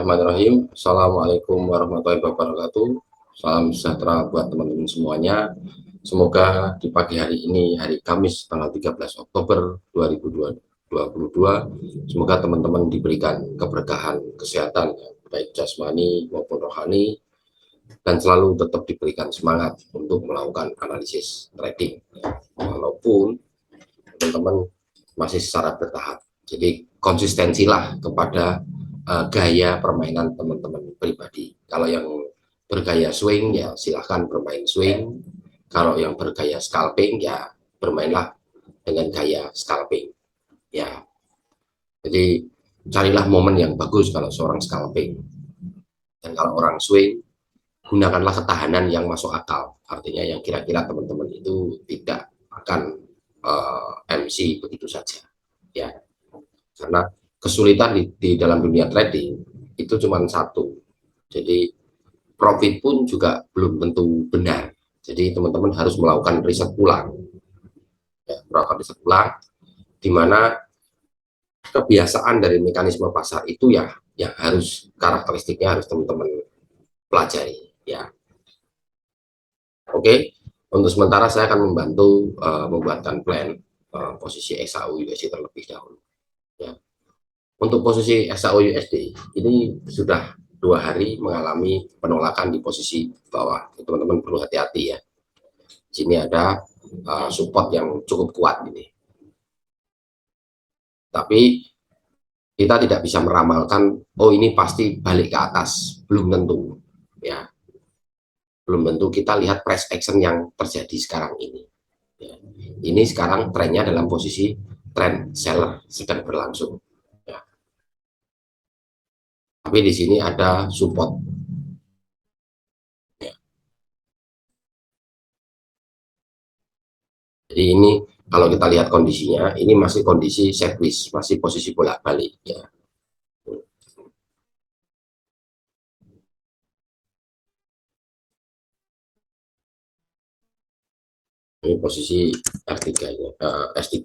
Bismillahirrahmanirrahim. Assalamualaikum warahmatullahi wabarakatuh. Salam sejahtera buat teman-teman semuanya. Semoga di pagi hari ini, hari Kamis tanggal 13 Oktober 2022, semoga teman-teman diberikan keberkahan kesehatan, baik jasmani maupun rohani, dan selalu tetap diberikan semangat untuk melakukan analisis trading. Walaupun teman-teman masih secara bertahap. Jadi konsistensilah kepada gaya permainan teman-teman pribadi. Kalau yang bergaya swing ya silahkan bermain swing. Kalau yang bergaya scalping ya bermainlah dengan gaya scalping. Ya, jadi carilah momen yang bagus kalau seorang scalping. Dan kalau orang swing, gunakanlah ketahanan yang masuk akal. Artinya yang kira-kira teman-teman itu tidak akan MC begitu saja. Ya, karena kesulitan di dalam dunia trading itu cuma satu, jadi profit pun juga belum tentu benar. Jadi teman-teman harus melakukan riset ulang, ya, melakukan riset ulang, di mana kebiasaan dari mekanisme pasar itu ya yang harus karakteristiknya harus teman-teman pelajari. Ya, oke. Untuk sementara saya akan membantu membuatkan plan posisi XAU USD terlebih dahulu. Ya. Untuk posisi XAU USD ini sudah 2 hari mengalami penolakan di posisi bawah. Teman-teman perlu hati-hati ya. Sini ada support yang cukup kuat ini. Tapi kita tidak bisa meramalkan, oh ini pasti balik ke atas, belum tentu. Ya, belum tentu. Kita lihat price action yang terjadi sekarang ini. Ya. Ini sekarang trennya dalam posisi trend seller sedang berlangsung. Tapi di sini ada support. Ya. Jadi ini kalau kita lihat kondisinya, ini masih kondisi sideways, masih posisi bolak-balik. Ya. Ini posisi R3 ya, S3.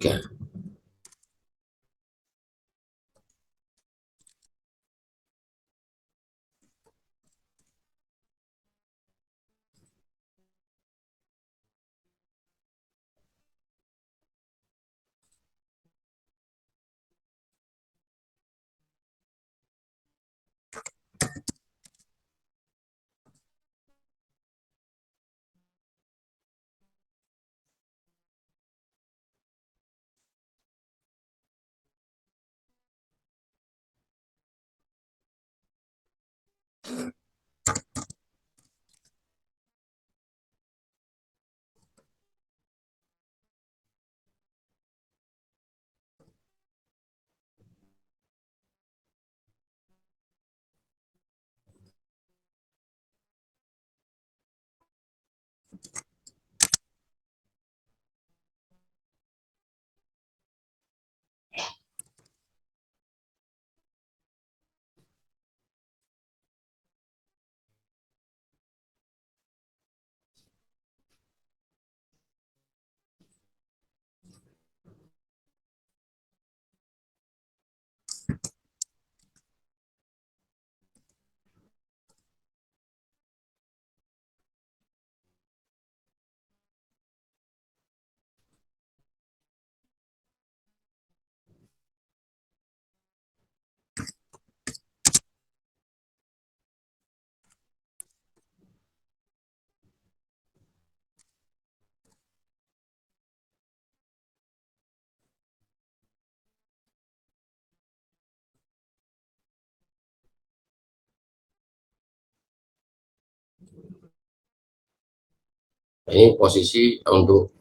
Ini posisi untuk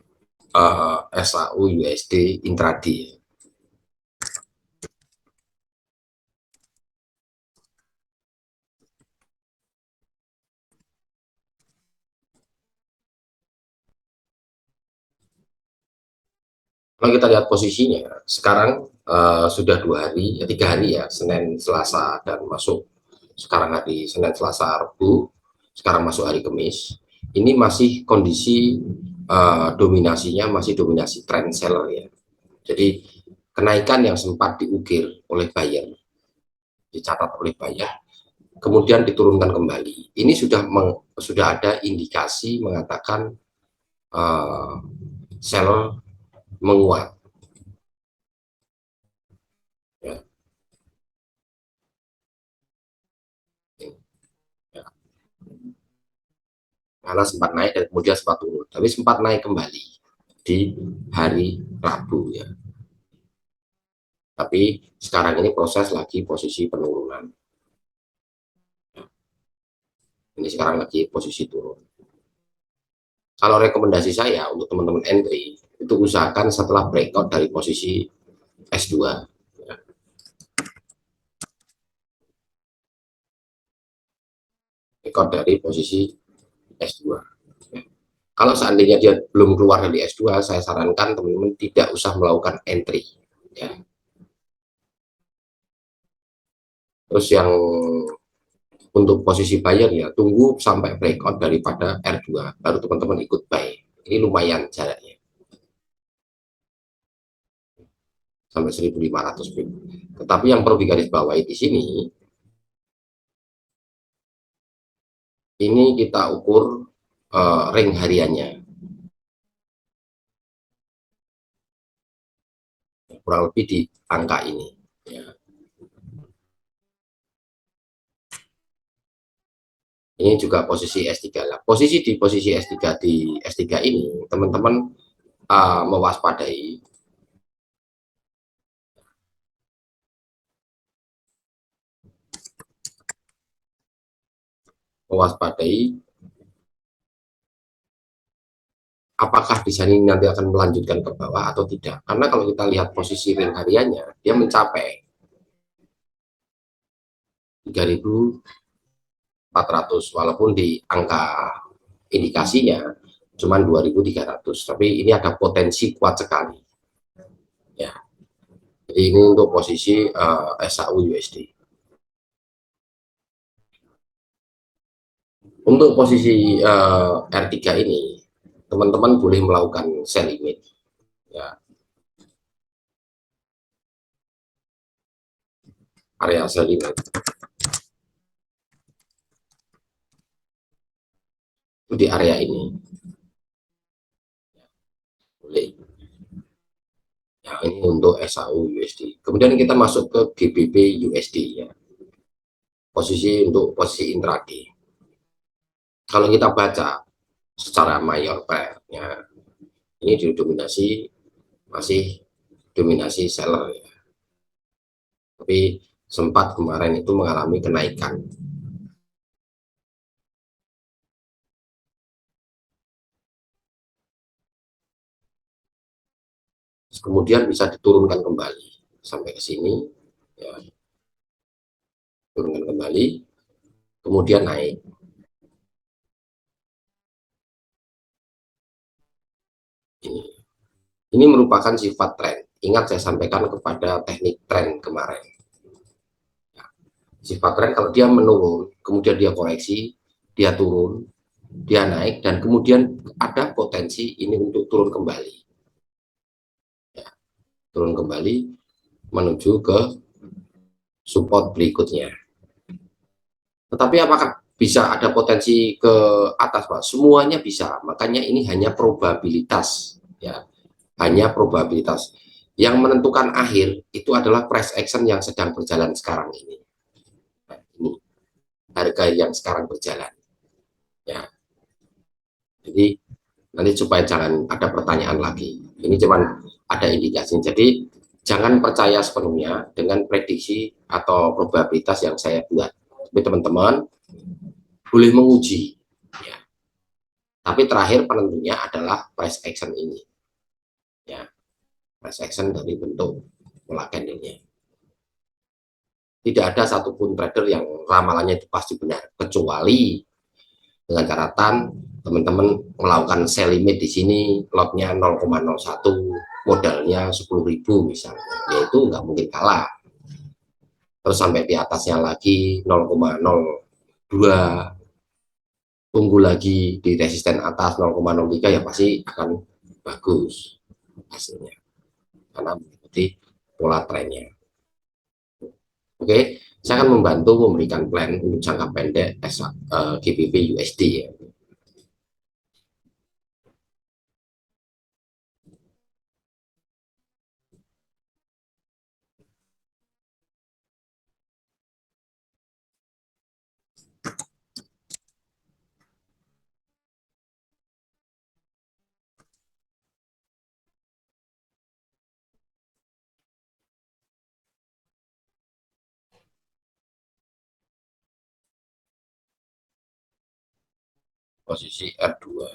SAU USD intraday. Kalau kita lihat posisinya sekarang sudah 2 hari, ya 3 hari ya, Senin, Selasa, dan masuk sekarang hari Senin, Selasa, Rabu, sekarang masuk hari Kamis. Ini masih kondisi dominasinya masih dominasi trend seller ya. Jadi kenaikan yang sempat diukir oleh buyer, dicatat oleh buyer, kemudian diturunkan kembali. Ini sudah ada indikasi mengatakan seller menguat. Ya. Ya. Karena sempat naik dan kemudian sempat turun, tapi sempat naik kembali di hari Rabu ya. Tapi sekarang ini proses lagi posisi penurunan. Ini sekarang lagi posisi turun. Kalau rekomendasi saya untuk teman-teman entry itu usahakan setelah breakout dari posisi S2 ya. Breakout dari posisi S2 ya. Kalau seandainya dia belum keluar dari S2, saya sarankan teman-teman tidak usah melakukan entry ya. Terus yang untuk posisi buyer ya tunggu sampai breakout daripada R2 baru teman-teman ikut buy. Ini lumayan jaraknya sampai 1.500 pip. Tetapi yang perlu digarisbawahi di sini, ini kita ukur ring hariannya kurang lebih di angka ini ya. Ini juga posisi S3 lah. Posisi di posisi S3 di S3 ini teman-teman mewaspadai apakah di sini nanti akan melanjutkan ke bawah atau tidak. Karena kalau kita lihat posisi ring hariannya, dia mencapai 3.400 walaupun di angka indikasinya cuma 2.300, tapi ini ada potensi kuat sekali ya. Jadi ini untuk posisi SAU USD. Untuk posisi R3 ini teman-teman boleh melakukan sell limit ya. Area sell limit itu di area ini boleh ya. Ini untuk SAU USD. Kemudian kita masuk ke GBP USD ya, posisi untuk posisi intraday. Kalau kita baca secara mayor pair ya, ini didominasi masih dominasi seller ya. Tapi sempat kemarin itu mengalami kenaikan. Kemudian bisa diturunkan kembali sampai ke sini ya, turunkan kembali kemudian naik. Ini merupakan sifat tren. Ingat saya sampaikan kepada teknik tren kemarin ya, sifat tren kalau dia menurun kemudian dia koreksi, dia turun, dia naik, dan kemudian ada potensi ini untuk turun kembali ya, turun kembali menuju ke support berikutnya. Tetapi apakah bisa ada potensi ke atas, Pak? Semuanya bisa. Makanya ini hanya probabilitas ya, hanya probabilitas. Yang menentukan akhir itu adalah price action yang sedang berjalan sekarang ini. Nah, ini harga yang sekarang berjalan ya. Jadi nanti supaya jangan ada pertanyaan lagi. Ini cuman ada indikasi. Jadi jangan percaya sepenuhnya dengan prediksi atau probabilitas yang saya buat. Tapi teman-teman boleh menguji ya. Tapi terakhir penentunya adalah price action ini ya. Price action dari bentuk pola candlenya. Tidak ada satupun trader yang ramalannya itu pasti benar, kecuali dengan catatan teman-teman melakukan sell limit di sini, lotnya 0,01, modalnya 10.000 misalnya, yaitu nggak mungkin kalah. Terus sampai di atasnya lagi 0,02, tunggu lagi di resisten atas 0,03 ya pasti akan bagus hasilnya karena mengikuti pola trennya. Oke, Saya akan membantu memberikan plan untuk jangka pendek GBP USD ya. Posisi R2.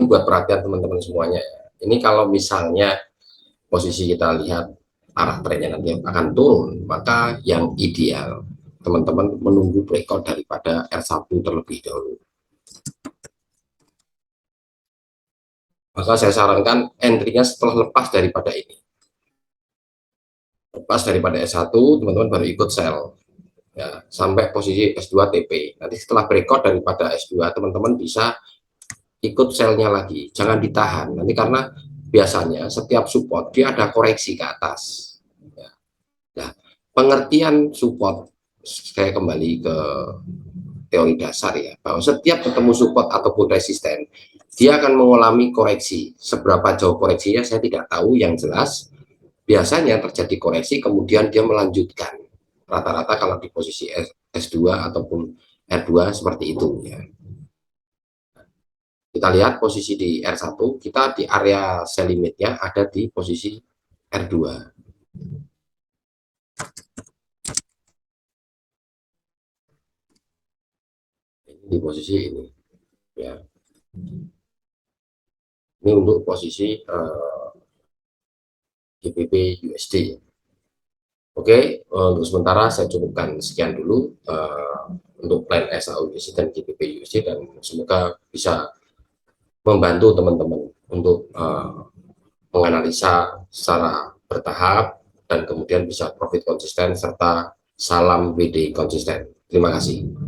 Ini buat perhatian teman-teman semuanya ya. Ini kalau misalnya posisi kita lihat arah trennya nanti akan turun, maka yang ideal teman-teman menunggu breakout daripada R1 terlebih dahulu. Maka saya sarankan entry-nya setelah lepas daripada ini. Lepas daripada S1, teman-teman baru ikut sell. Ya, sampai posisi S2 TP. Nanti setelah breakout daripada S2, teman-teman bisa ikut sell-nya lagi. Jangan ditahan. Nanti karena biasanya setiap support dia ada koreksi ke atas. Ya. Nah, pengertian support, saya kembali ke teori dasar ya, bahwa setiap ketemu support ataupun resisten, dia akan mengalami koreksi. Seberapa jauh koreksinya saya tidak tahu, yang jelas biasanya terjadi koreksi kemudian dia melanjutkan. Rata-rata kalau di posisi S2 ataupun R2 seperti itu ya. Kita lihat posisi di R1, kita di area sell limitnya ada di posisi R2. Ini di posisi ini ya. Ini untuk posisi GBP USD. Oke, untuk sementara saya cukupkan sekian dulu untuk plan SAUSD dan GBP USD, dan semoga bisa membantu teman-teman untuk menganalisa secara bertahap dan kemudian bisa profit konsisten serta salam WD konsisten. Terima kasih.